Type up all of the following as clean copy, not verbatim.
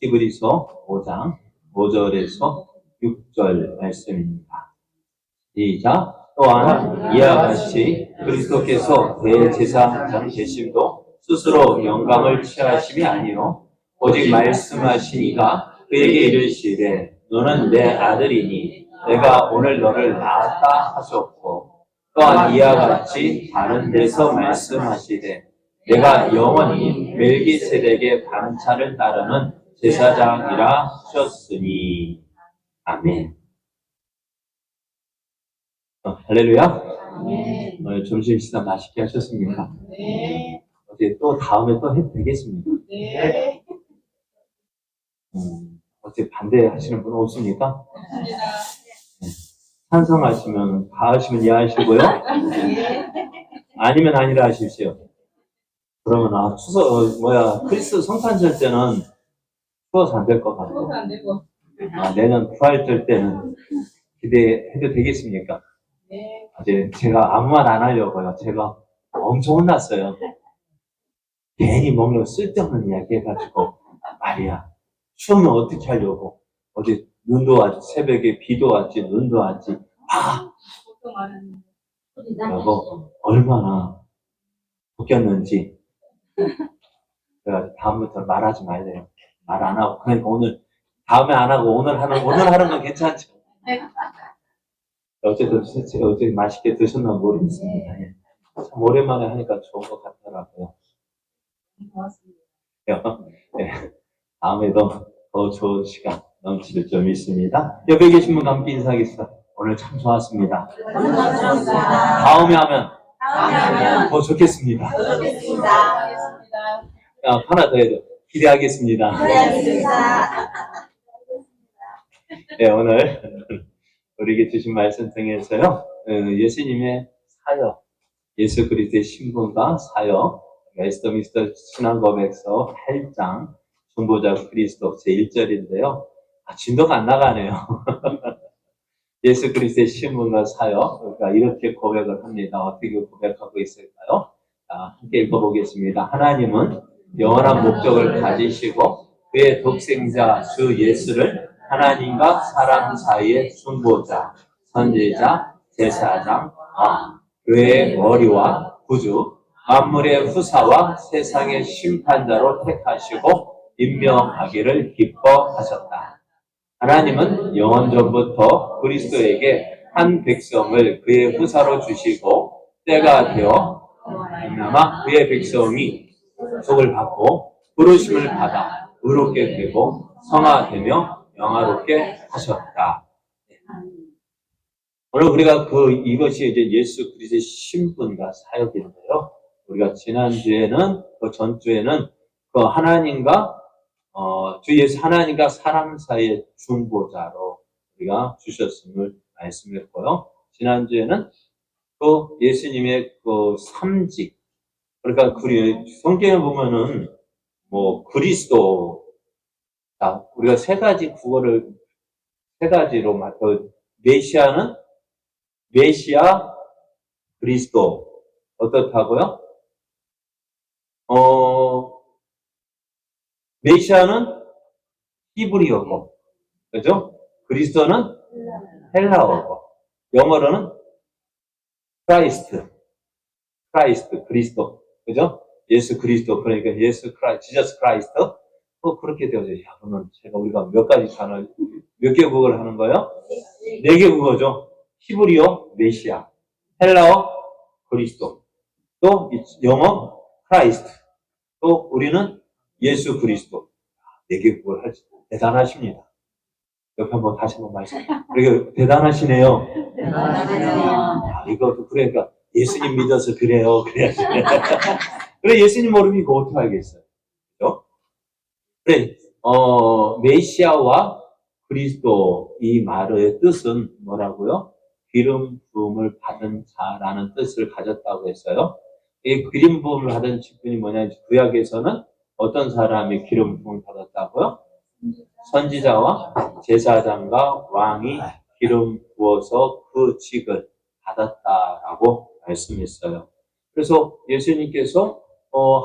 히브리서 5장 5절에서 6절 말씀입니다. 시작. 또한 이와 같이 그리스도께서 대제사장 되심도 스스로 영광을 취하심이 아니요 오직 말씀하시니가 그에게 이르시되 너는 내 아들이니 내가 오늘 너를 낳았다 하셨고, 또한 이와 같이 다른 데서 말씀하시되 내가 영원히 멜기세덱의 반차를 따르는 제사장이라 하셨으니. 아멘. 할렐루야. 오늘 점심 식사 맛있게 하셨습니까? 네. 어제 또 다음에 또 해도 되겠습니까? 네. 어제 반대하시는 분 없습니까? 감사합니다. 찬성하시면 다 하시면 이해하시고요. 아니면 아니라 하십시오. 그러면 크리스도 성탄절 때는 추워서 안 될 것 같고, 안 되고. 내년 부활절 때는 기대해도 되겠습니까? 네. 어제 제가 아무 말 안 하려고요. 제가 엄청 혼났어요. 괜히 뭔가 쓸데없는 이야기 해가지고 말이야. 추우면 어떻게 하려고. 어제 눈도 왔지, 새벽에 비도 왔지, 눈도 왔지. 보통 말은 라고 얼마나 웃겼는지. 그래서 다음부터 말하지 말래요. 말 안 하고. 그러니까 오늘, 다음에 안 하고 오늘 하는 건 괜찮죠. 어쨌든 어제 맛있게 드셨나 모르겠습니다. 예. 참 오랜만에 하니까 좋은 것 같더라고요. 고맙습니다. 예. 다음에도 더 좋은 시간 넘칠 점 있습니다. 옆에 계신 분 함께 인사하겠습니다. 오늘 참 좋았습니다. 감사합니다. 다음에 하면 더 좋겠습니다. 좋겠습니다. 하나 더 해도 기대하겠습니다. 네, 오늘 우리에게 주신 말씀 통해서요, 예수님의 사역, 예수 그리스도의 신분과 사역, 웨스트민스터 신앙고백서 8장 중보자 그리스도 제1절인데요. 진도가 안 나가네요. 예수 그리스도의 신분과 사역, 그러니까 이렇게 고백을 합니다. 어떻게 고백하고 있을까요? 함께 읽어보겠습니다. 하나님은 영원한 목적을 가지시고 그의 독생자 주 예수를 하나님과 사람 사이의 중보자, 선지자, 제사장, 왕, 교회의 머리와 구주, 만물의 후사와 세상의 심판자로 택하시고 임명하기를 기뻐하셨다. 하나님은 영원전부터 그리스도에게 한 백성을 그의 후사로 주시고 때가 되어 말미암아 그의 백성이 속을 받고 부르심을 받아 의롭게 되고 성화되며 영화롭게 하셨다. 오늘 우리가 이것이 이제 예수 그리스도의 신분과 사역인데요. 우리가 지난주에는, 그 전주에는 그 하나님과, 주 예수 하나님과 사람 사이의 중보자로 우리가 주셨음을 말씀했고요. 지난주에는 또 예수님의 그 삼직, 그러니까 성경에 보면은 그리스도, 우리가 세 가지로 메시아는 메시아 그리스도 어떻다고요? 메시아는 히브리어고, 그죠? 그리스도는 헬라어고, 영어로는 그리스도, 그죠? 예수 그리스도, 그러니까 지저스 크라이스트. 그렇게 되어져요. 그러면 우리가 몇 가지 단어, 몇 개국어를 하는 거예요? 4개국어죠. 히브리어, 메시아, 헬라어, 그리스도, 또 영어, 크라이스트, 또 우리는 예수 그리스도. 4개국어를 하지. 대단하십니다. 옆에 다시 한번 말씀. 그러니까 대단하시네요. 이것도 그러니까 예수님 믿어서 그래요. 그래야지. 그래, 예수님 모르면 이거 어떻게 알겠어요? 그죠? 그래, 메시아와 그리스도 이 말의 뜻은 뭐라고요? 기름 부음을 받은 자라는 뜻을 가졌다고 했어요. 이 기름 부음을 받은 직분이 뭐냐? 구약에서는 어떤 사람이 기름 부음을 받았다고요? 선지자와 제사장과 왕이 기름 부어서 그 직을 받았다라고 말씀했어요. 그래서 예수님께서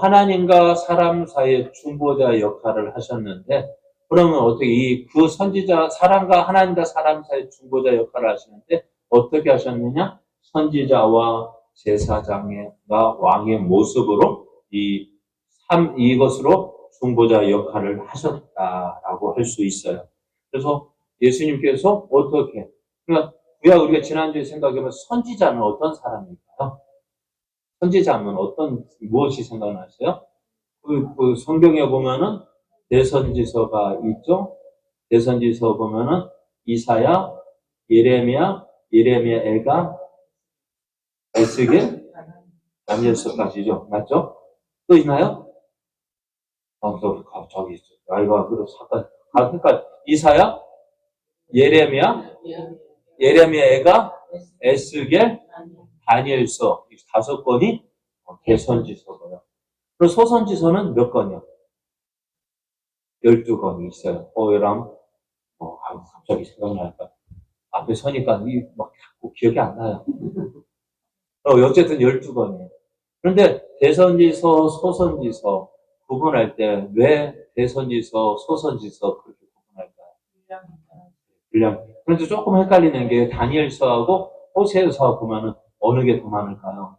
하나님과 사람 사이의 중보자 역할을 하셨는데 그러면 어떻게 그 선지자, 사람과 하나님과 사람 사이 중보자 역할을 하시는데 어떻게 하셨느냐? 선지자와 제사장과 왕의 모습으로 이것으로 중보자 역할을 하셨다라고 할 수 있어요. 그래서 예수님께서 어떻게, 그러니까 우리가 지난주에 생각해보면 선지자는 어떤 사람일까요? 선지자는 무엇이 생각나세요? 그 성경에 보면은 대선지서가 있죠? 대선지서 보면은 이사야, 예레미야, 애가, 에스겔, 다니엘서까지죠. 맞죠? 또 있나요? 저기 있어. 아이고, 그래도 잠깐. 그러니까 이사야, 예레미야, 애가, 에스겔, 다니엘서 이 5권이 대선지서고요. 그리고 소선지서는 몇 권이요? 12권이 있어요. 여람, 갑자기 생각나니까. 앞에 서니까 막 자꾸 기억이 안 나요. 어쨌든 12권이에요. 그런데 대선지서, 소선지서 구분할 때 왜 대선지서, 소선지서 그렇게 구분할까요? 분량. 그런데 조금 헷갈리는 게 다니엘서하고 호세서하고 보면은 어느 게 더 많을까요?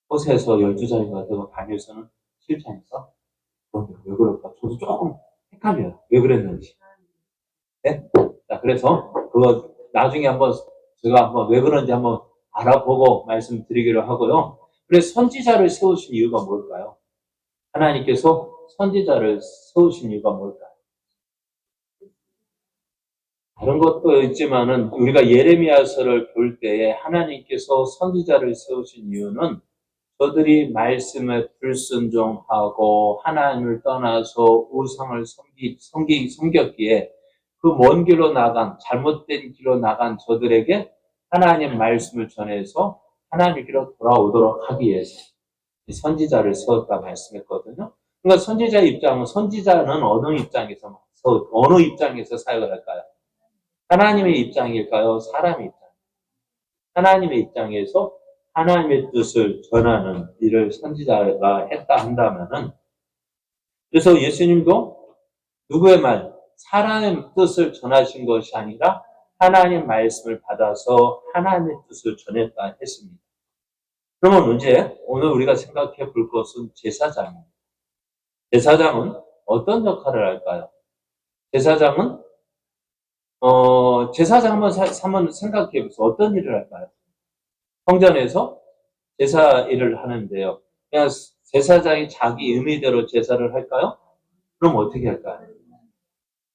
호세서 12장인가 되고 다니엘서는 7장에서? 그런데 왜 그럴까? 저도 조금 헷갈려요. 왜 그랬는지. 네? 자, 그래서 그거 나중에 제가 한번 왜 그런지 한번 알아보고 말씀드리기로 하고요. 그래서 선지자를 세우신 이유가 뭘까요? 하나님께서 선지자를 세우신 이유가 뭘까요? 다른 것도 있지만은 우리가 예레미야서를 볼 때에 하나님께서 선지자를 세우신 이유는 저들이 말씀에 불순종하고 하나님을 떠나서 우상을 섬겼기에 그 먼 길로 잘못된 길로 나간 저들에게 하나님 말씀을 전해서 하나님께로 돌아오도록 하기 위해서 선지자를 세웠다 말씀했거든요. 그러니까 선지자는 어느 입장에서 사역을 할까요? 하나님의 입장일까요? 사람의 입장? 하나님의 입장에서 하나님의 뜻을 전하는 일을 선지자가 했다 한다면은, 그래서 예수님도 누구의 말? 사람의 뜻을 전하신 것이 아니라 하나님 말씀을 받아서 하나님의 뜻을 전했다 했습니다. 그러면 오늘 우리가 생각해 볼 것은 제사장입니다. 제사장은 어떤 역할을 할까요? 제사장은 한번 생각해 보세요. 어떤 일을 할까요? 성전에서 제사 일을 하는데요. 그냥 제사장이 자기 의미대로 제사를 할까요? 그럼 어떻게 할까요?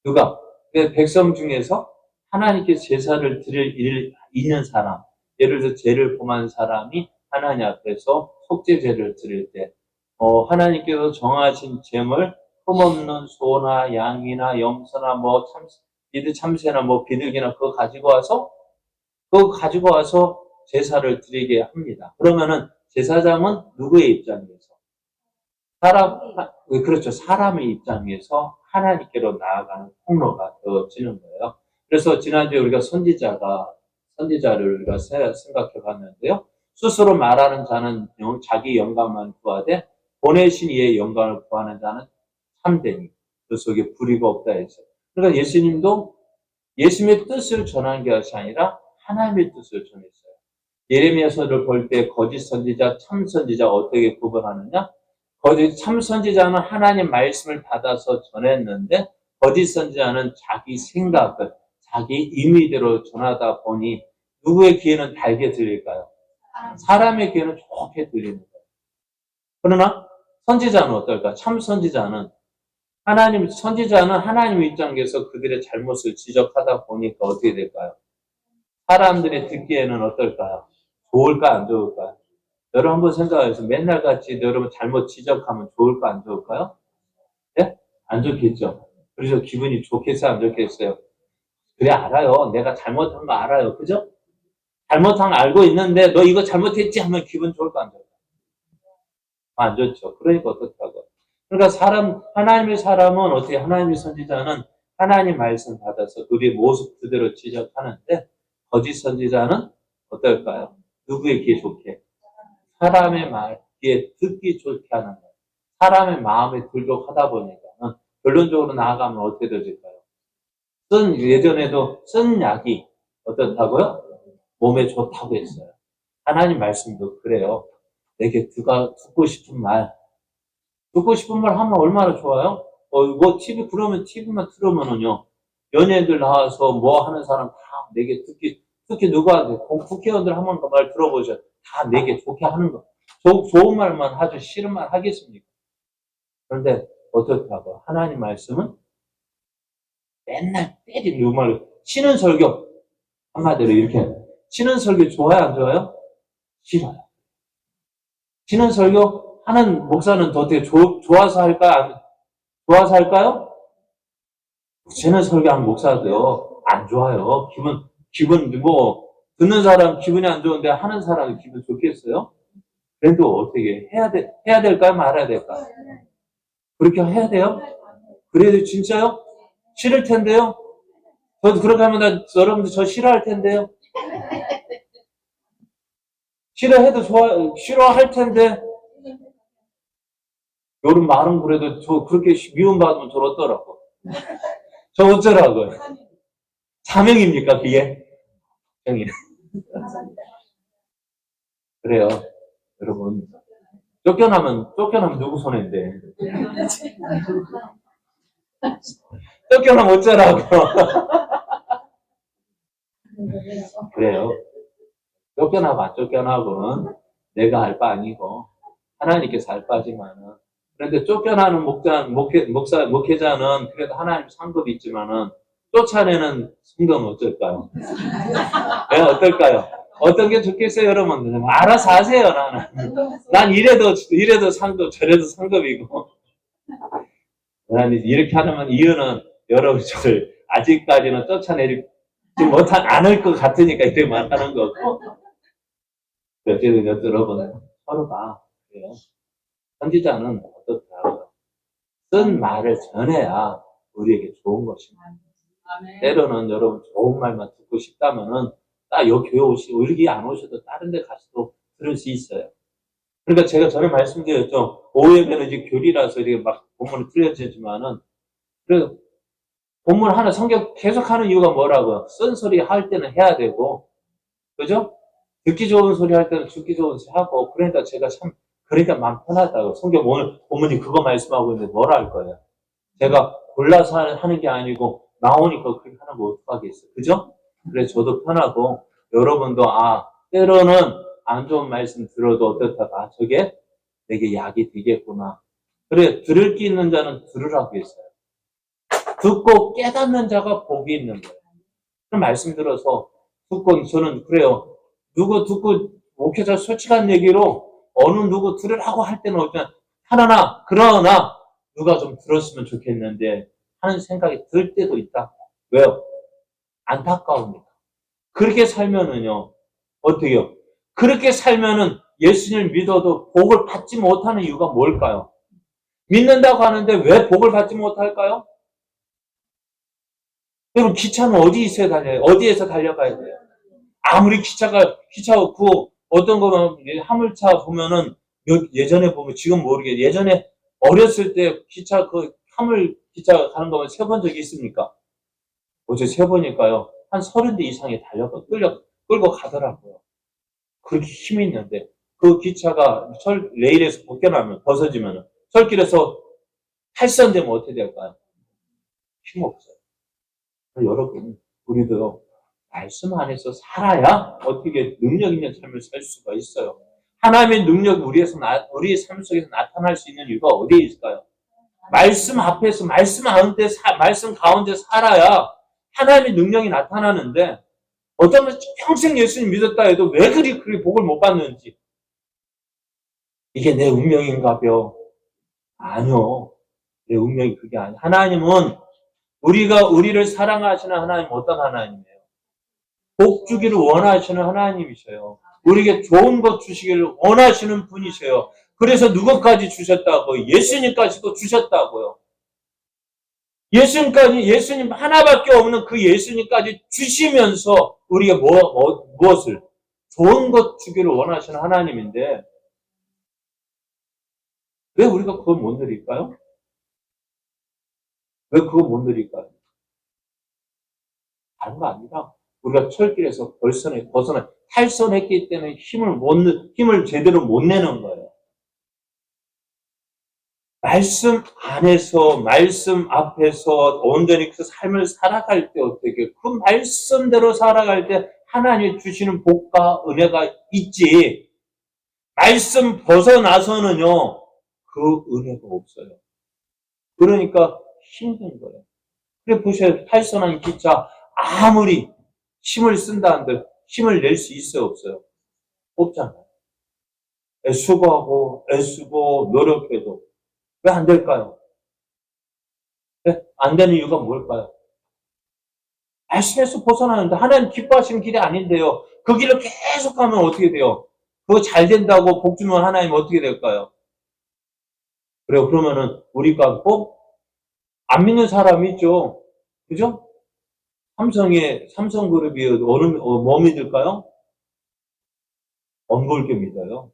누가? 백성 중에서 하나님께 제사를 드릴 있는 사람, 예를 들어 죄를 범한 사람이 하나님 앞에서 속죄제를 드릴 때, 하나님께서 정하신 제물, 흠없는 소나 양이나 염소나 참새나 비둘기나 그거 가지고 와서 제사를 드리게 합니다. 그러면은 제사장은 누구의 입장에서? 그렇죠. 사람의 입장에서 하나님께로 나아가는 통로가 되어지는 거예요. 그래서 지난주에 우리가 선지자를 우리가 생각해 봤는데요. 스스로 말하는 자는 자기 영광만 구하되 보내신 이의 영광을 구하는 자는 참되니 그 속에 불의가 없다 했어요. 그러니까 예수님도 예수님의 뜻을 전한 것이 아니라 하나님의 뜻을 전했어요. 예레미야서를 볼 때 거짓 선지자, 참 선지자 어떻게 구분하느냐? 참 선지자는 하나님 말씀을 받아서 전했는데 거짓 선지자는 자기 생각을 자기 임의대로 전하다 보니 누구의 귀에는 달게 들릴까요? 사람의 귀에는 좋게 들리는 거예요. 그러나 선지자는 어떨까? 참 선지자는 하나님 입장에서 그들의 잘못을 지적하다 보니까 어떻게 될까요? 사람들이 듣기에는 어떨까요? 좋을까 안 좋을까요? 여러분 한번 생각해서 맨날 같이 여러분 잘못 지적하면 좋을까 안 좋을까요? 네? 안 좋겠죠. 그래서 기분이 좋겠어요 안 좋겠어요? 그래 알아요. 내가 잘못한 거 알아요. 그죠? 잘못한 거 알고 있는데 너 이거 잘못했지 하면 기분 좋을까 안 좋을까? 안 좋죠. 그러니까 어떻다고. 그러니까 하나님의 사람은 어떻게 하나님의 선지자는 하나님 말씀 받아서 우리의 모습 그대로 지적하는데 거짓 선지자는 어떨까요? 누구의 귀에 좋게? 사람의 말 귀에 듣기 좋게 하는 거예요. 사람의 마음에 들도록 하다 보니까는 결론적으로 나아가면 어떻게 되질까요? 예전에도 쓴 약이 어떻다고요? 몸에 좋다고 했어요. 하나님 말씀도 그래요. 내게 듣고 싶은 말, 듣고 싶은 말 하면 얼마나 좋아요? 뭐 TV 그러면 TV만 틀으면은요, 연예인들 나와서 뭐 하는 사람 다 내게 특히 누구한테 국회의원들 한번 그 말 들어보죠. 다 내게 좋게 하는 거. 좋은 말만 하죠. 싫은 말 하겠습니까? 그런데 어떻다고? 하나님 말씀은 맨날 때리는 정말 신은 설교 한마디로 이렇게 신은 설교 좋아요 안 좋아요? 싫어요. 신은 설교 하는 목사는 더 어떻게 좋아서 할까? 좋아서 할까요? 신은 설교하는 목사도요 안 좋아요. 기분 뭐 듣는 사람 기분이 안 좋은데 하는 사람이 기분 좋겠어요? 그래도 어떻게 해야 될까요? 말아야 될까요? 그렇게 해야 돼요? 그래도 진짜요? 싫을 텐데요? 저도 그렇게 하면 여러분들 저 싫어할 텐데요? 싫어할 텐데, 요런 말은 그래도 저 그렇게 미움받으면 저렇더라고. 저 어쩌라고요? 사명입니까, 그게? 사명이. 그래요. 여러분. 쫓겨나면 누구 손해인데. 쫓겨나면 어쩌라고. 그래요. 쫓겨나고 안 쫓겨나고는 내가 할 바 아니고, 하나님께서 할 바지만은. 그런데 쫓겨나는 목회자는 그래도 하나님 상급이 있지만은, 쫓아내는 성도는 어떨까요? 네, 어떨까요? 어떤 게 좋겠어요, 여러분? 알아서 하세요, 나는. 난 이래도 상급, 저래도 상급이고. 난 이렇게 하려면 이유는 여러분들 아직까지는 쫓아내지 않을 것 같으니까 이렇게 말하는 거고. 어쨌든 여러분, 서로가, 그래요. 선지자는 어떻다? 쓴 말을 전해야 우리에게 좋은 것입니다. 때로는 여러분 좋은 말만 듣고 싶다면은 딱 여기 교회 여기 안 오셔도 다른 데 가서도 들을 수 있어요. 그러니까 제가 전에 말씀드렸죠. 오해면은 이제 교리라서 이렇게 막 본문을 틀려지지만은 그래도 본문 하나 성경 계속 하는 이유가 뭐라고요? 쓴소리 할 때는 해야 되고, 그죠? 듣기 좋은 소리 할 때는 듣기 좋은 소리 하고, 그러니까 제가 그러니까 마음 편하다고. 성경 오늘 본문이 그거 말씀하고 있는데 뭐라 할 거예요? 제가 골라서 하는 게 아니고 나오니까 그렇게 하는 거 어떡하겠어요. 그죠? 그래 저도 편하고 여러분도 때로는 안 좋은 말씀 들어도 어떻다가 저게 내게 약이 되겠구나. 그래 들을 게 있는 자는 들으라고 했어요. 듣고 깨닫는 자가 복이 있는 거예요. 그런 말씀 들어서 듣고 저는 그래요. 누구 듣고 목회자 솔직한 얘기로 어느 누구 들으라고 할 때는 어쩌면 그러나 누가 좀 들었으면 좋겠는데 하는 생각이 들 때도 있다. 왜요? 안타까우니까. 그렇게 살면은요, 어떻게요? 그렇게 살면은 예수님을 믿어도 복을 받지 못하는 이유가 뭘까요? 믿는다고 하는데 왜 복을 받지 못할까요? 여러분, 기차는 어디에서 달려가야 돼요? 아무리 기차가 어떤 거는 화물차 보면은 예전에 보면 지금 모르겠 예전에 어렸을 때 기차 기차 가는 거면 세본 적이 있습니까? 어제 세보니까요 한 30대 이상이 끌고 가더라고요. 그렇게 힘이 있는데 그 기차가 레일에서 벗어지면 철길에서 탈선되면 어떻게 될까요? 힘없어요. 여러분 우리도 말씀 안에서 살아야 어떻게 능력 있는 삶을 살 수가 있어요. 하나님의 능력이 우리의 삶 속에서 나타날 수 있는 이유가 어디에 있을까요? 말씀 앞에서, 말씀 가운데 살아야 하나님의 능력이 나타나는데, 어쩌면 평생 예수님 믿었다 해도 왜 그리 복을 못 받는지. 이게 내 운명인가벼? 아니요. 내 운명이 그게 아니에요. 하나님은 우리를 사랑하시는 하나님 어떤 하나님이에요? 복 주기를 원하시는 하나님이셔요. 우리에게 좋은 것 주시기를 원하시는 분이셔요. 그래서 누구까지 주셨다고요? 예수님까지도 주셨다고요. 예수님 하나밖에 없는 그 예수님까지 주시면서 우리가 무엇을? 좋은 것 주기를 원하시는 하나님인데 왜 우리가 그걸 못 누릴까요? 왜 그거 못 누릴까요? 다른 거 아니라 우리가 철길에서 벗어나 탈선했기 때문에 힘을 제대로 못 내는 거예요. 말씀 안에서, 말씀 앞에서 온전히 그 삶을 살아갈 때 어떻게, 그 말씀대로 살아갈 때 하나님이 주시는 복과 은혜가 있지, 말씀 벗어나서는요, 그 은혜가 없어요. 그러니까 힘든 거예요. 그래 보세요. 탈선한 기차, 아무리 힘을 쓴다 한들 힘을 낼 수 있어요, 없어요? 없잖아요. 애쓰고 노력해도 왜 안 될까요? 네? 안 되는 이유가 뭘까요? 말씀에서 벗어나는데 하나님 기뻐하시는 길이 아닌데요. 그 길을 계속 가면 어떻게 돼요? 그거 잘 된다고 복 주면 하나님 어떻게 될까요? 그래요. 그러면은 우리가 꼭 안 믿는 사람이 있죠. 그죠? 삼성그룹이 뭐 믿을까요? 엄볼교 믿어요.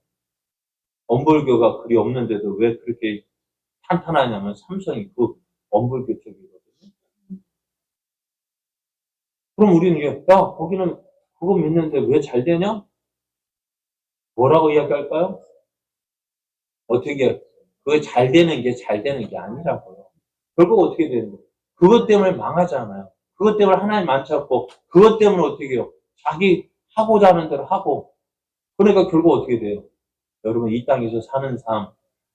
엄볼교가 그리 없는데도 왜 그렇게 탄탄하냐면 삼성이 그 엄볼교 쪽이거든요. 그럼 우리는 야, 거기는 그거 믿는데 왜 잘 되냐? 뭐라고 이야기할까요? 어떻게, 그게 잘 되는 게 아니라고요. 결국 어떻게 되는 거예요? 그것 때문에 망하잖아요. 그것 때문에 하나님 안 찾고, 그것 때문에 어떻게 해요? 자기 하고자 하는 대로 하고, 그러니까 결국 어떻게 돼요? 여러분, 이 땅에서 사는 삶,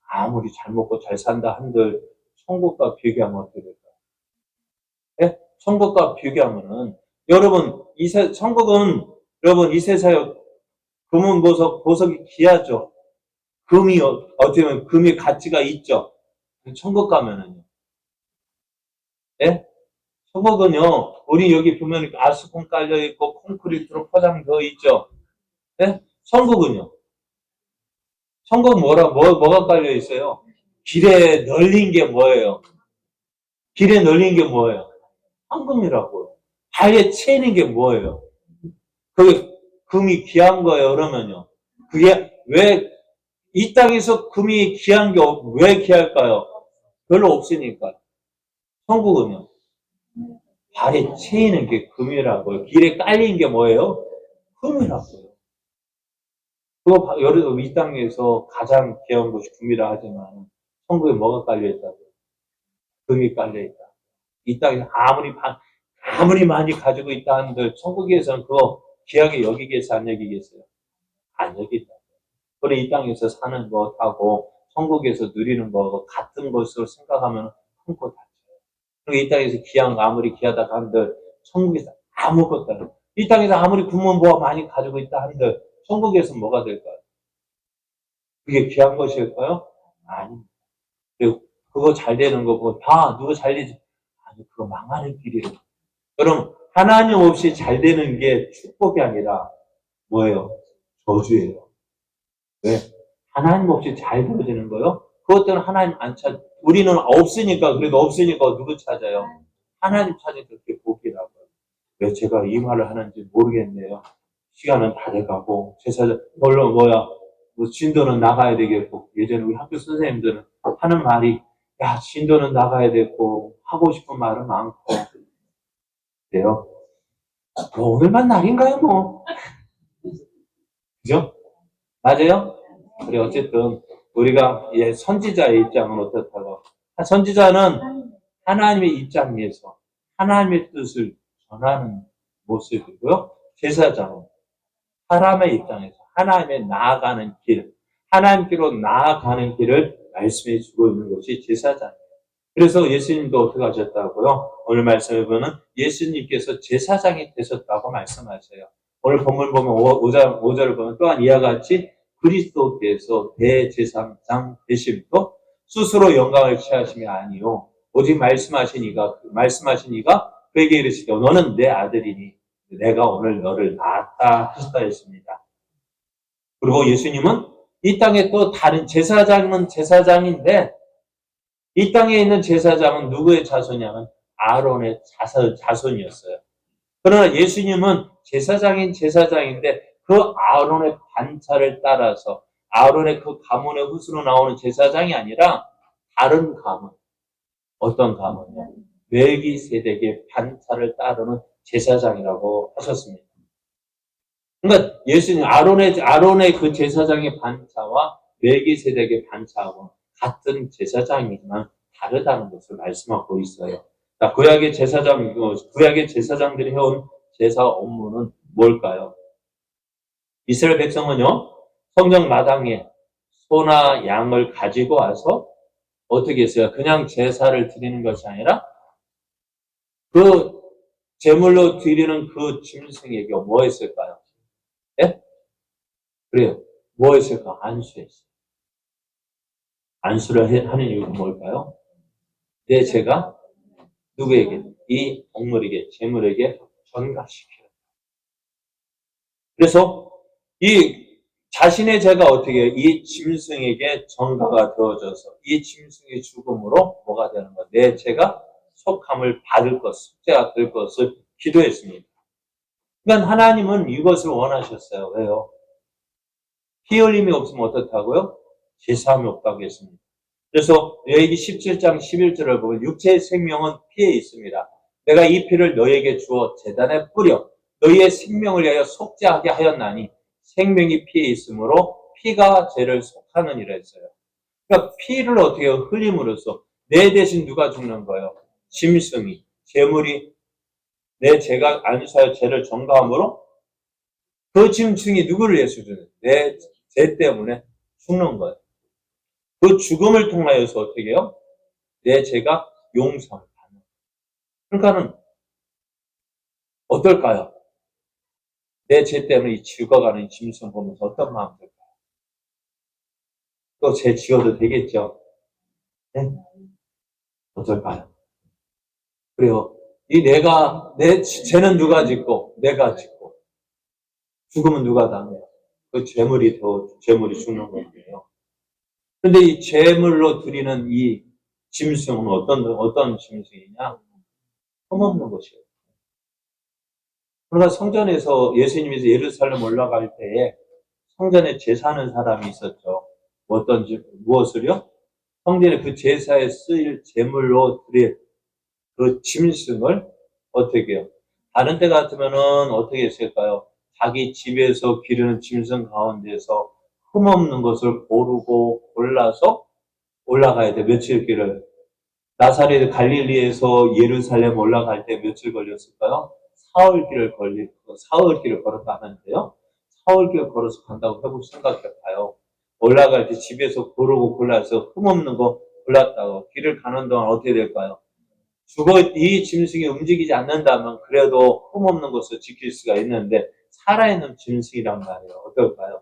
아무리 잘 먹고 잘 산다 한들, 천국과 비교하면 어떻게 될까요? 예? 천국과 비교하면은, 여러분, 천국은, 여러분, 이 세상에 금은 보석이 귀하죠. 금이, 어떻게 보면 금의 가치가 있죠. 천국 가면은요. 예? 천국은요, 우리 여기 보면 아스콘 깔려있고, 콘크리트로 포장되어 있죠. 예? 천국은요. 천국 뭐가 깔려있어요? 길에 널린 게 뭐예요? 길에 널린 게 뭐예요? 황금이라고요. 발에 채는 게 뭐예요? 그게 금이 귀한 거예요, 그러면요. 그게 왜, 이 땅에서 금이 귀한 게 왜 귀할까요? 별로 없으니까. 천국은요. 발에 채이는 게 금이라고요. 길에 깔린 게 뭐예요? 금이라고요. 여러분, 이 땅에서 가장 귀한 것이 금이라 하지만, 천국에 뭐가 깔려있다고요? 금이 깔려있다. 이 땅에서 아무리 많이 가지고 있다 한들, 천국에서는 그거 귀하게 여기겠어요? 안 여기겠어요? 안 여기다. 그래, 이 땅에서 사는 것하고, 천국에서 누리는 거 같은 것으로 생각하면 큰코 다쳐요. 그리고 이 땅에서 귀한 거 아무리 귀하다 한들, 천국에서 아무것도 안 해요. 이 땅에서 아무리 금은보화 많이 가지고 있다 한들, 천국에서 뭐가 될까요? 그게 귀한 것일까요? 아닙니다. 그리고 그거 잘 되는 거 보고, 누가 잘 되지? 아니, 그거 망하는 길이에요. 여러분, 하나님 없이 잘 되는 게 축복이 아니라, 뭐예요? 저주예요. 왜? 하나님 없이 잘 되어지는 거요? 그것 때문에 하나님 안 찾, 우리는 없으니까, 그래도 없으니까 누구 찾아요? 하나님 찾으니까 그게 복이라고요. 왜 제가 이 말을 하는지 모르겠네요. 시간은 다 돼가고, 물론 진도는 나가야 되겠고, 예전에 우리 학교 선생님들은 하는 말이, 야, 진도는 나가야 되고, 하고 싶은 말은 많고, 그래요? 뭐, 오늘만 날인가요, 뭐? 그죠? 맞아요? 그래, 어쨌든, 우리가, 선지자의 입장은 어떻다고? 선지자는 하나님의 입장에서 하나님의 뜻을 전하는 모습이고요. 제사장은 사람의 입장에서 하나님의 나아가는 길, 하나님께로 나아가는 길을 말씀해 주고 있는 것이 제사장이에요. 그래서 예수님도 어떻게 하셨다고요? 오늘 말씀해 보면 예수님께서 제사장이 되셨다고 말씀하셔요. 오늘 본문 보면 5절을 보면 또한 이와 같이 그리스도께서 대제사장 되심도 스스로 영광을 취하심이 아니요 오직 말씀하신 이가 그에게 이르시되 너는 내 아들이니 내가 오늘 너를 낳았다 하셨다 했습니다. 그리고 예수님은 이 땅에 또 다른 제사장은 제사장인데 이 땅에 있는 제사장은 누구의 자손이냐면 아론의 자손이었어요. 그러나 예수님은 제사장인 제사장인데 그 아론의 반차를 따라서 아론의 그 가문의 후손으로 나오는 제사장이 아니라 다른 가문. 어떤 가문이요? 멜기세덱의 반차를 따르는 제사장이라고 하셨습니다. 그러니까 예수님 아론의 그 제사장의 반차와 멜기세덱의 반차하고 같은 제사장이지만 다르다는 것을 말씀하고 있어요. 자, 구약의 제사장들이 해온 제사 업무는 뭘까요? 이스라엘 백성은요, 성전 마당에 소나 양을 가지고 와서 어떻게 했어요? 그냥 제사를 드리는 것이 아니라 그 제물로 드리는 그 짐승에게 뭐 했을까요? 예? 그래요. 뭐 했을까? 안수했어요. 안수를 하는 이유는 뭘까요? 내 죄가 누구에게? 이 동물에게, 제물에게 전가시켜요. 그래서 이 자신의 죄가 어떻게 해요? 이 짐승에게 전가가 되어져서 이 짐승의 죽음으로 뭐가 되는 거예요? 내 죄가 속함을 받을 것, 숙제가 될 것을 기도했습니다. 그러니까 하나님은 이것을 원하셨어요. 왜요? 피 흘림이 없으면 어떻다고요? 제사함이 없다고 했습니다. 그래서 레위기 17장 11절을 보면 육체의 생명은 피에 있습니다. 내가 이 피를 너에게 주어 제단에 뿌려 너희의 생명을 위하여 속죄하게 하였나니 생명이 피에 있으므로 피가 죄를 속하느니라 했어요. 그러니까 피를 어떻게 흘림으로써 내 대신 누가 죽는 거예요? 짐승이, 제물이 내 죄가 안수하여 죄를 전가함으로 그 짐승이 누구를 위해서 주는? 내 죄 때문에 죽는 거예요. 그 죽음을 통하여서 어떻게 해요? 내 죄가 용서를 받는 거예요. 그러니까는 어떨까요? 내 죄 때문에 이 죽어가는 짐승 보면서 어떤 마음 들까요? 또 죄 지어도 되겠죠? 네? 어떨까요? 그래요. 내 죄는 누가 짓고, 내가 짓고, 죽으면 누가 당해요? 그 죄물이 죽는 건데요. 그런데 이 죄물로 드리는 이 짐승은 어떤 짐승이냐? 흠없는 것이에요. 그러니까 성전에서 예수님이 예루살렘 올라갈 때에 성전에 제사하는 사람이 있었죠. 무엇을요? 성전에 그 제사에 쓰일 제물로 드릴 그 짐승을 어떻게 해요? 다른 때 같으면은 어떻게 했을까요? 자기 집에서 기르는 짐승 가운데서 흠없는 것을 고르고 골라서 올라가야 돼. 며칠 길을. 나사렛 갈릴리에서 예루살렘 올라갈 때 며칠 걸렸을까요? 사흘 길을 걸었다 하는데요. 사흘 길을 걸어서 간다고 해보고 생각해 봐요. 올라갈 때 집에서 고르고 골라서 흠없는 거 골랐다고 길을 가는 동안 어떻게 될까요? 이 짐승이 움직이지 않는다면 그래도 흠없는 것을 지킬 수가 있는데 살아있는 짐승이란 말이에요. 어떨까요?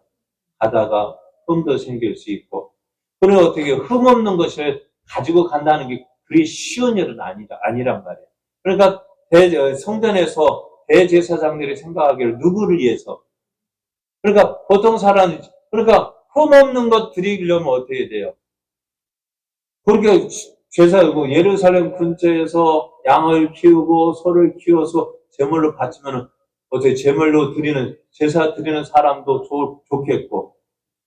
가다가 흠도 생길 수 있고. 그리고 어떻게 흠없는 것을 가지고 간다는 게 그리 쉬운 일은 아니란 말이에요. 그러니까 성전에서 대제사장들이 생각하기를 누구를 위해서? 그러니까 보통 그러니까 흠없는 것 드리려면 어떻게 돼요? 그렇게 예루살렘 근처에서 양을 키우고 소를 키워서 제물로 바치면은 어떻게 제사 드리는 사람도 좋겠고,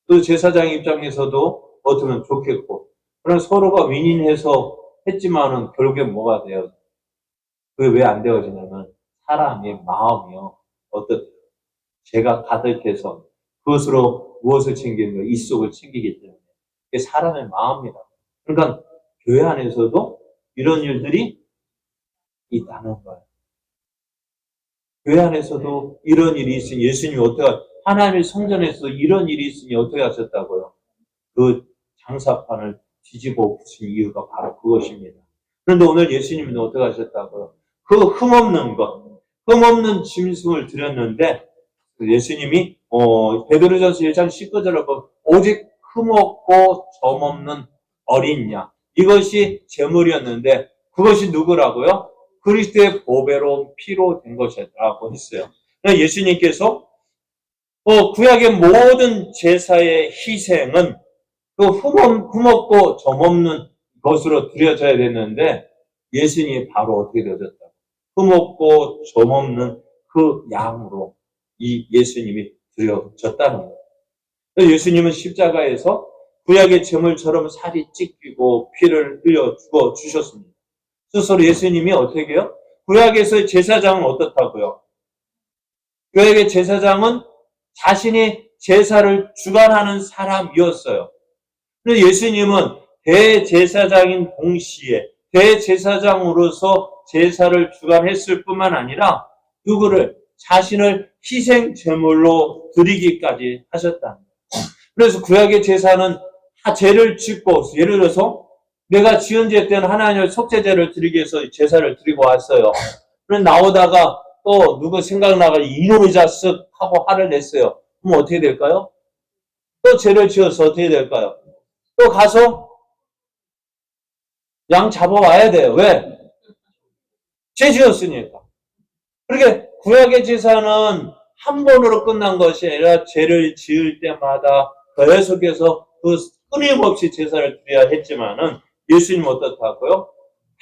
또 제사장 입장에서도 어쩌면 좋겠고, 그런 서로가 윈윈해서 했지만은 결국에 뭐가 돼요? 그게 왜 안 되어지냐면 사람의 마음이요. 죄가 가득해서 그것으로 무엇을 챙기는 거예요? 이 속을 챙기기 때문에. 그게 사람의 마음이다. 그러니까 교회 안에서도 이런 일들이 있다는 거예요. 교회 안에서도 이런 일이 있으니 예수님이 하나님의 성전에서 이런 일이 있으니 어떻게 하셨다고요? 그 장사판을 뒤집어 엎으신 이유가 바로 그것입니다. 그런데 오늘 예수님은 어떻게 하셨다고요? 그 흠없는 짐승을 드렸는데 예수님이 베드로전서 1장 19절을 보면 오직 흠없고 점없는 어린 양 이것이 제물이었는데 그것이 누구라고요? 그리스도의 보배로운 피로 된 것이라고 했어요. 예수님께서 구약의 모든 제사의 희생은 그 흠없고 점없는 것으로 드려져야 됐는데 예수님이 바로 어떻게 되어졌다? 흠없고 점없는 그 양으로 이 예수님이 드려졌다는 거예요. 예수님은 십자가에서 구약의 제물처럼 살이 찢기고 피를 흘려 죽어 주셨습니다. 스스로 예수님이 어떻게 해요? 구약에서의 제사장은 어떻다고요? 구약의 제사장은 자신이 제사를 주관하는 사람이었어요. 그런데 예수님은 대제사장인 동시에 대제사장으로서 제사를 주관했을 뿐만 아니라 누구를 자신을 희생 제물로 드리기까지 하셨다. 그래서 구약의 제사는 죄를 짓고 예를 들어서 내가 지은 죄 때는 하나님을 속죄제를 드리기 위해서 제사를 드리고 왔어요. 그럼 나오다가 또 누구 생각나가 이놈의 자식 하고 화를 냈어요. 그럼 어떻게 될까요? 또 죄를 지어서 어떻게 될까요? 또 가서 양 잡아와야 돼요. 왜? 죄 지었으니까. 그러니까 구약의 제사는 한 번으로 끝난 것이 아니라 죄를 지을 때마다 계속해서 그 끊임없이 제사를 드려야 했지만은 예수님은 어떻다고요?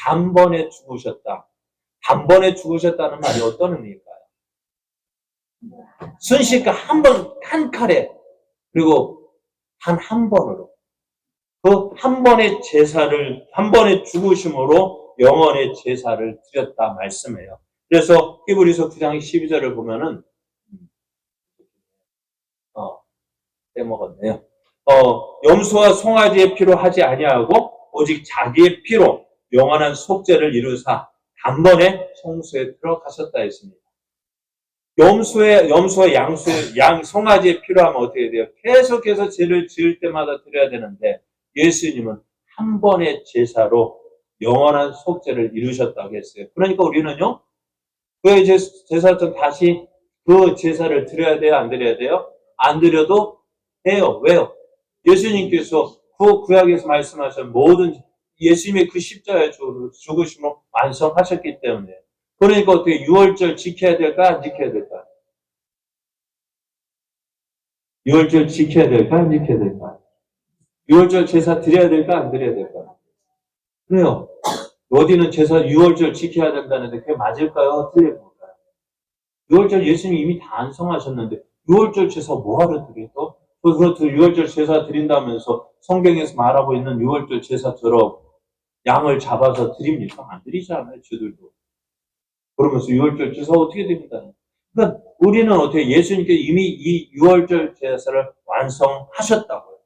단번에 죽으셨다. 단번에 죽으셨다는 말이 어떤 의미일까요? 순식간 한 칼에, 그리고 단 한 번으로. 그 한 번의 제사를, 한 번의 죽으심으로 영원의 제사를 드렸다 말씀이에요. 그래서 히브리서 9장 12절을 보면은, 빼먹었네요. 염소와 송아지의 피로 하지 아니하고 오직 자기의 피로 영원한 속죄를 이루사 단번에 성소에 들어가셨다 했습니다. 염소와 송아지의 피로 하면 어떻게 돼요? 계속해서 죄를 지을 때마다 드려야 되는데 예수님은 한 번의 제사로 영원한 속죄를 이루셨다고 했어요. 그러니까 우리는요, 그 제사장 다시 그 제사를 드려야 돼요? 안 드려야 돼요? 안 드려도 해요. 왜요? 예수님께서 그 구약에서 말씀하신 모든 예수님의 그 십자가의 죽으심을 완성하셨기 때문에. 그러니까 어떻게 6월절 지켜야 될까? 안 지켜야 될까? 6월절 지켜야 될까? 안 지켜야 될까? 6월절 제사 드려야 될까? 안 드려야 될까? 그래요. 어디는 제사 6월절 지켜야 된다는데 그게 맞을까요? 틀릴까요? 6월절 예수님이 이미 다 완성하셨는데 6월절 제사 뭐하러 드리죠? 그래서 6월절 제사 드린다면서 성경에서 말하고 있는 6월절 제사처럼 양을 잡아서 드립니까? 안 드리잖아요, 저들도. 그러면서 6월절 제사 어떻게 됩니까? 그러니까 우리는 어떻게 예수님께서 이미 이 6월절 제사를 완성하셨다고요.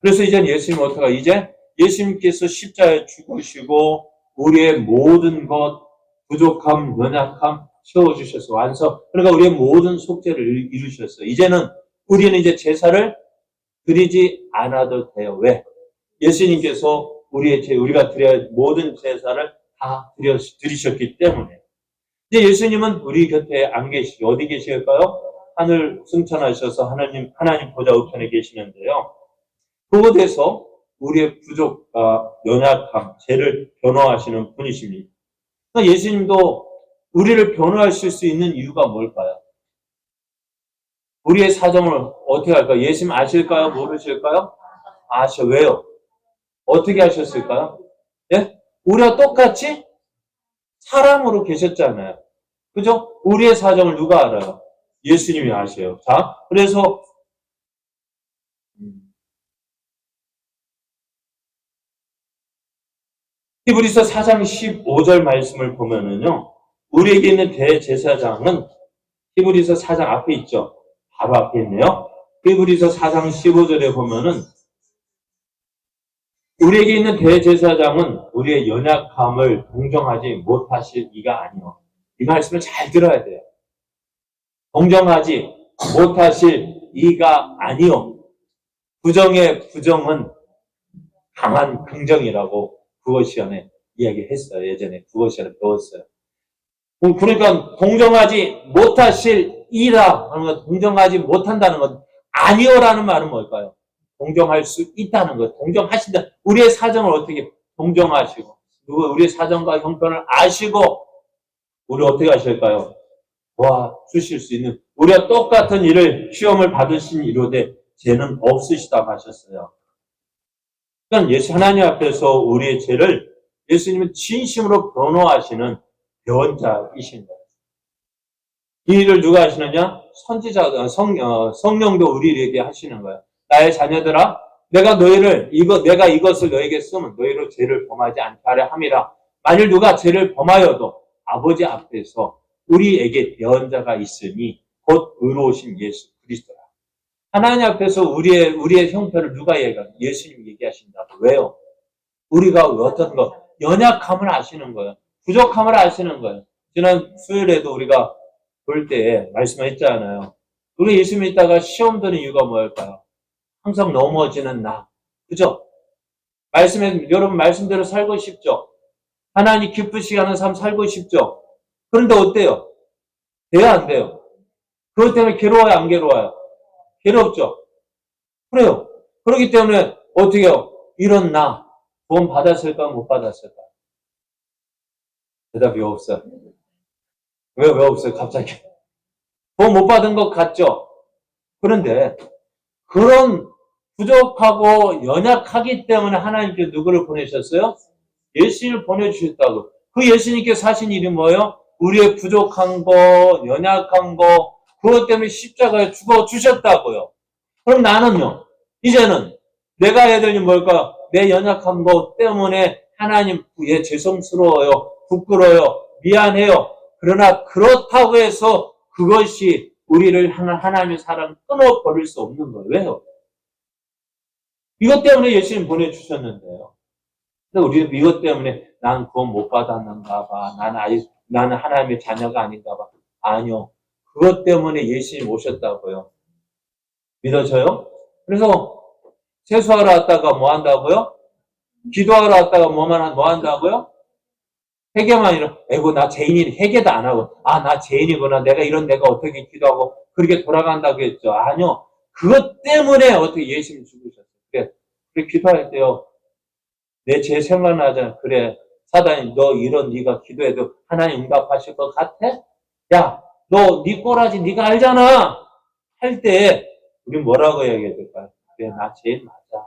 그래서 이제 예수님 어떡하? 이제 예수님께서 십자가에 죽으시고 우리의 모든 것, 부족함, 연약함 채워주셔서 완성. 그러니까 우리의 모든 속죄를 이루셨어요. 이제는 우리는 이제 제사를 드리지 않아도 돼요. 왜? 예수님께서 우리가 드려야 모든 제사를 다 드리셨기 때문에. 이제 예수님은 우리 곁에 안 계시고 어디 계실까요? 하늘 승천하셔서 하나님 보좌 우편에 계시는데요. 그곳에서 우리의 부족과 연약함, 죄를 변호하시는 분이십니다. 그러니까 예수님도 우리를 변호하실 수 있는 이유가 뭘까요? 우리의 사정을 어떻게 할까요? 예수님 아실까요? 모르실까요? 아셔. 왜요? 어떻게 하셨을까요? 예? 우리와 똑같이 사람으로 계셨잖아요. 그죠? 우리의 사정을 누가 알아요? 예수님이 아셔요. 자, 그래서 히브리서 4장 15절 말씀을 보면은요, 우리에게 있는 대제사장은 히브리서 4장 앞에 있죠. 바로 앞에 있네요. 히브리서 4장 15절에 보면은 우리에게 있는 대제사장은 우리의 연약함을 동정하지 못하실 이가 아니요. 이 말씀을 잘 들어야 돼요. 동정하지 못하실 이가 아니요. 부정의 부정은 강한 긍정이라고 국어시간에 이야기했어요. 예전에 국어시간에 배웠어요. 그러니까 동정하지 못하실 이라 하는 건 동정하지 못한다는 건 아니요라는 말은 뭘까요? 동정할 수 있다는 것, 동정하신다. 우리의 사정을 어떻게 동정하시고, 우리의 사정과 형편을 아시고, 우리 어떻게 하실까요? 도와주실 수 있는, 우리가 똑같은 일을, 시험을 받으신 이로되, 죄는 없으시다고 하셨어요. 그러니까 하나님 앞에서 우리의 죄를 예수님은 진심으로 변호하시는 변자이신 거예요. 이 일을 누가 하시느냐? 선지자, 성령도 우리에게 하시는 거예요. 나의 자녀들아, 내가 이것을 너에게 쓰면 너희로 죄를 범하지 않게 하려 함이라. 만일 누가 죄를 범하여도 아버지 앞에서 우리에게 대언자가 있으니 곧 의로우신 예수 그리스도라. 하나님 앞에서 우리의 형편을 누가 얘기하냐? 예수님 얘기하신다고. 왜요? 우리가 어떤 연약함을 아시는 거예요. 부족함을 아시는 거예요. 지난 수요일에도 우리가 볼 때 말씀했잖아요. 우리 예수 믿다가 시험 드는 이유가 뭘까요? 항상 넘어지는 나. 그죠? 여러분 말씀대로 살고 싶죠? 하나님 기쁘시게 하는 삶 살고 싶죠? 그런데 어때요? 돼요, 안 돼요? 그것 때문에 괴로워요, 안 괴로워요? 괴롭죠? 그래요. 그렇기 때문에 어떻게 해요? 이런 나, 구원 받았을까, 못 받았을까? 대답이 없어요. 왜 없어요, 갑자기? 구원 못 받은 것 같죠? 그런데, 그런 부족하고 연약하기 때문에 하나님께 누구를 보내셨어요? 예수님을 보내주셨다고. 그 예수님께서 하신 일이 뭐예요? 우리의 부족한 거, 연약한 거, 그것 때문에 십자가에 죽어 주셨다고요. 그럼 나는요, 이제는 내가 해야 될 일이 뭘까? 내 연약한 것 때문에 하나님, 죄송스러워요, 부끄러워요, 미안해요. 그러나 그렇다고 해서 그것이 우리를 하나님의 사랑 끊어버릴 수 없는 거예요. 왜요? 이것 때문에 예수님 보내주셨는데요. 근데 우리는 이것 때문에 난 구원 못 받았는가 봐. 나는 하나님의 자녀가 아닌가 봐. 아니요. 그것 때문에 예수님 오셨다고요. 믿어져요? 그래서 세수하러 왔다가 뭐 한다고요? 기도하러 왔다가 뭐 한다고요? 회개만 아니라, 에고, 나 죄인이, 회개도 안 하고, 나 죄인이구나. 내가 어떻게 기도하고, 그렇게 돌아간다고 했죠. 아니요. 그것 때문에 어떻게 예수님 죽으셨어요. 그래, 기도할 때요. 내 죄 생각나잖아. 그래, 사단이, 네가 기도해도 하나님 응답하실 것 같아? 야, 네 꼬라지 네가 알잖아. 할 때, 우리 뭐라고 얘기해야 될까요? 그래, 나 죄인 맞아.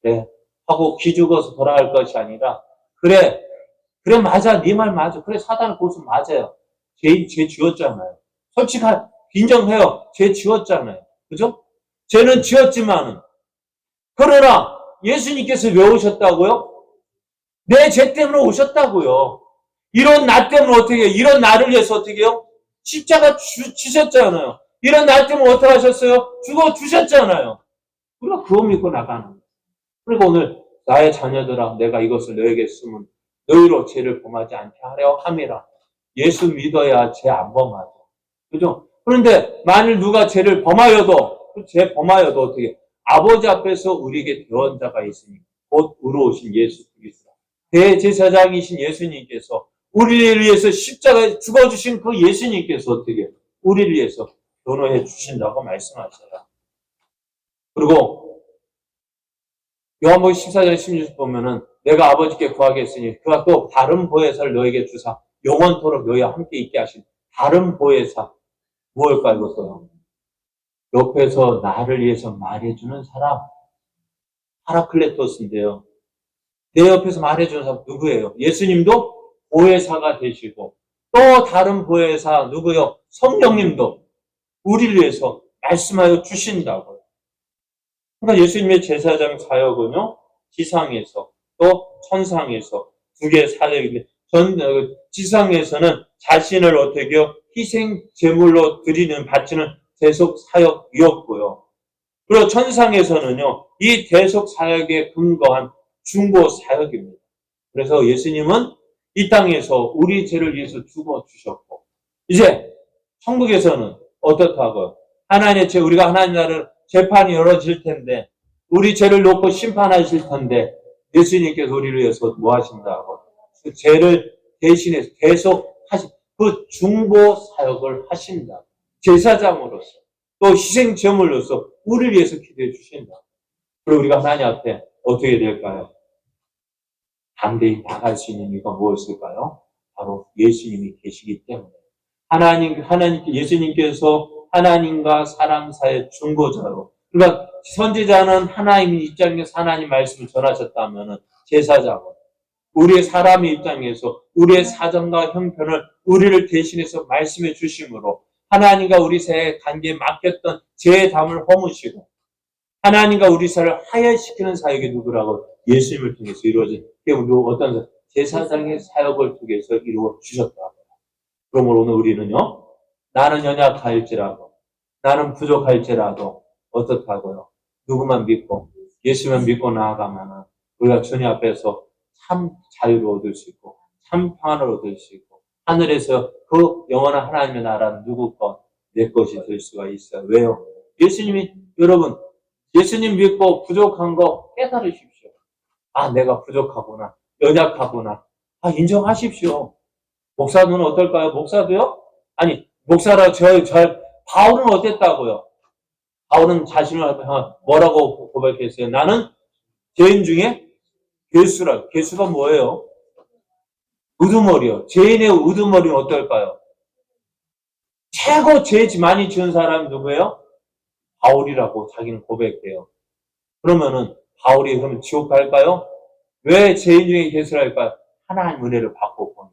그래, 하고 기죽어서 돌아갈 것이 아니라, 그래, 맞아. 네 말 맞아. 그래, 사단은 그것은 맞아요. 죄 지었잖아요. 솔직히 인정해요. 죄 지었잖아요. 그죠? 죄는 지었지만은. 그러나 예수님께서 왜 오셨다고요? 내 죄 때문에 오셨다고요. 이런 나 때문에 어떻게 해요? 이런 나를 위해서 어떻게 해요? 십자가 지셨잖아요. 이런 나 때문에 어떻게 하셨어요? 죽어 주셨잖아요. 우리가 그거 믿고 나가는 거예요. 그리고 오늘 나의 자녀들아 내가 이것을 너에게 쓰면 너희로 죄를 범하지 않게 하려 함이라. 예수 믿어야 죄 안 범하죠. 그죠? 그런데 만일 누가 죄를 범하여도 죄 범하여도 어떻게 아버지 앞에서 우리에게 대언자가 있으니 곧 의로우신 예수 그리스도 대제사장이신 예수님께서 우리를 위해서 십자가에 죽어주신 그 예수님께서 어떻게 우리를 위해서 변호해 주신다고 말씀하셔요. 그리고 요한복음 14장 16절 보면은 내가 아버지께 구하겠으니 그가 또 다른 보혜사를 너에게 주사 영원토록 너희와 함께 있게 하신 다른 보혜사 무엇일까 이것도요. 옆에서 나를 위해서 말해주는 사람 파라클레토스인데요. 내 옆에서 말해주는 사람 누구예요? 예수님도 보혜사가 되시고 또 다른 보혜사 누구요? 성령님도 우리를 위해서 말씀하여 주신다고요. 그러니까 예수님의 제사장 사역은요. 지상에서 또 천상에서 두 개의 사역인데 지상에서는 자신을 어떻게 해요? 희생 제물로 바치는 대속 사역이었고요. 그리고 천상에서는요. 이 대속 사역에 근거한 중보 사역입니다. 그래서 예수님은 이 땅에서 우리 죄를 위해서 죽어 주셨고 이제 천국에서는 어떻다고요? 하나님의 죄 우리가 하나님 나라를 재판이 열어질 텐데 우리 죄를 놓고 심판하실 텐데 예수님께서 우리를 위해서 뭐 하신다고? 그 죄를 대신해서 계속 그 중보 사역을 하신다. 제사장으로서 또 희생 제물로서 우리를 위해서 기도해 주신다. 그리고 우리가 하나님 앞에 어떻게 될까요? 담대히 나갈 수 있는 이유가 무엇일까요? 바로 예수님이 계시기 때문에 예수님께서 하나님과 사람 사이의 중보자로 그러니까 선지자는 하나님 입장에서 하나님 말씀을 전하셨다면 제사장은 우리의 사람의 입장에서 우리의 사정과 형편을 우리를 대신해서 말씀해 주심으로 하나님과 우리 사이의 관계에 맡겼던 죄의 담을 허무시고 하나님과 우리 사이를 화해시키는 사역이 누구라고? 예수님을 통해서 이루어진, 어떤 제사장의 사역을 통해서 이루어주셨다. 그러므로 오늘 우리는요, 나는 연약할지라도, 나는 부족할지라도, 어떻다고요? 누구만 믿고, 예수만 믿고 나아가면 우리가 주님 앞에서 참 자유를 얻을 수 있고, 참 평안을 얻을 수 있고, 하늘에서 그 영원한 하나님의 나라는 누구 것, 내 것이 될 수가 있어요. 왜요? 예수님이, 여러분, 예수님 믿고 부족한 거 깨달으십시오. 아, 내가 부족하구나. 연약하구나. 아, 인정하십시오. 목사는 어떨까요? 목사도요? 아니, 목사라 바울은 어땠다고요? 바울은 자신을 뭐라고 고백했어요? 나는 죄인 중에 괴수라. 괴수가 뭐예요? 우두머리요. 죄인의 우두머리는 어떨까요? 최고 죄 많이 지은 사람이 누구예요? 바울이라고 자기는 고백해요. 그러면은 바울이 그러면 지옥 갈까요? 왜 죄인 중에 괴수랄까요? 하나님 은혜를 받고 보니.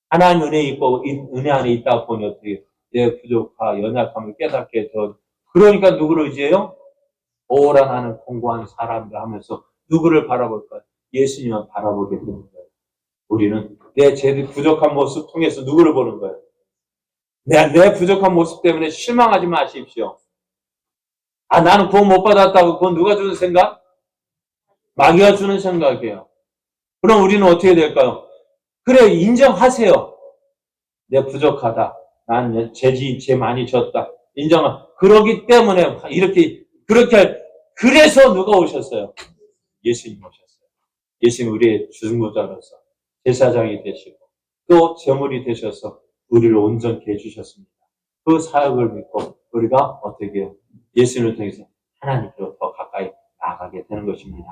하나님 은혜 있고 은혜 안에 있다 보니 어떻게 내 부족과 연약함을 깨닫게 해서 그러니까 누구를 의지해요? 오라 나는 공고한 사람들 하면서 누구를 바라볼까요? 예수님만 바라보게 되는 거예요. 우리는 내 부족한 모습 통해서 누구를 보는 거예요? 내 부족한 모습 때문에 실망하지 마십시오. 아, 나는 구원 못 받았다고 그건 누가 주는 생각? 마귀가 주는 생각이에요. 그럼 우리는 어떻게 될까요? 그래, 인정하세요. 내 부족하다. 난 죄 많이 졌다. 그러기 때문에 그렇게 그래서 누가 오셨어요? 예수님 오셨어요. 예수님 우리의 중보자로서 제사장이 되시고 또 제물이 되셔서 우리를 온전케 해주셨습니다. 그 사역을 믿고 우리가 어떻게 해요? 예수님을 통해서 하나님께로 더 가까이 나아가게 되는 것입니다.